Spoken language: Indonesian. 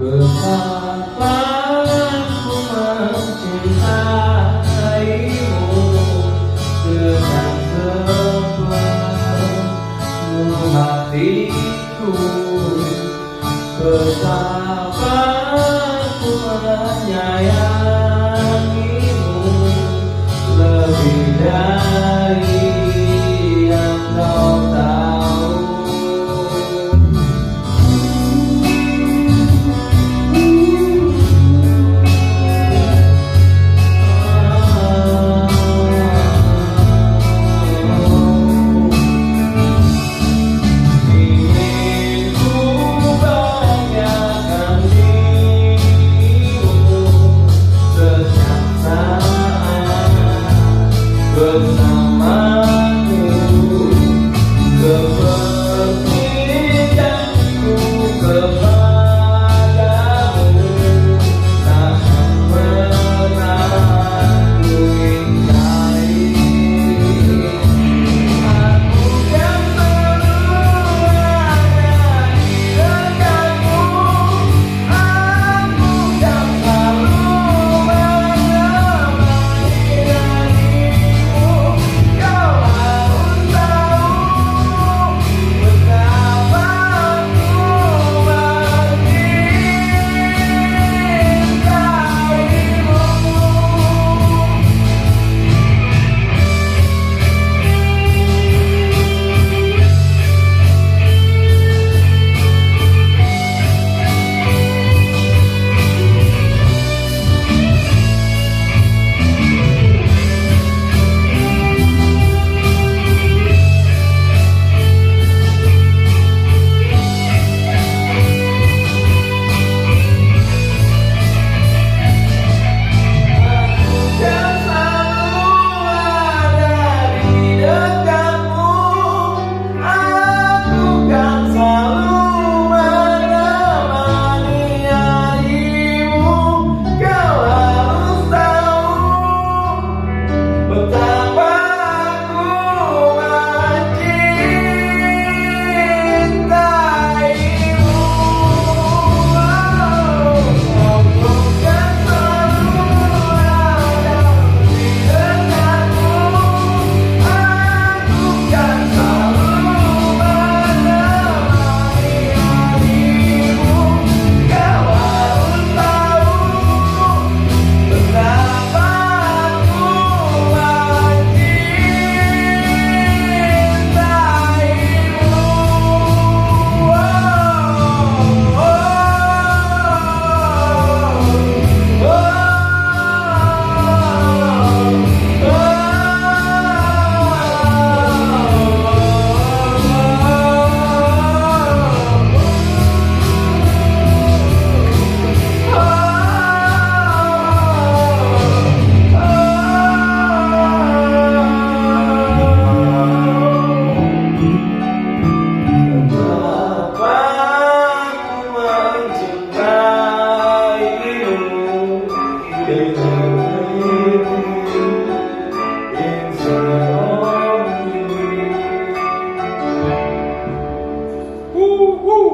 Betapa ku mencintaimu dengan sepenuh hatiku. Betapa ku menyayangimu lebih dari yang kau tahu. Bersamaku seperti janjiku kepadamu, takkan pernah ku ingkari. Aku kan selalu ada di dekatmu, aku kan selalu menemani dirimu. Kau harus tahu betapa aku mencintaimu. Dan selalu ada di dekatmu, aku kan selalu menemani harimu. Kau harus tahu betapa aku mencintaimu. Aku kan selalu ada di dekatmu, aku kan selalu menemani harimu. Kau harus tahu betapa aku Woo!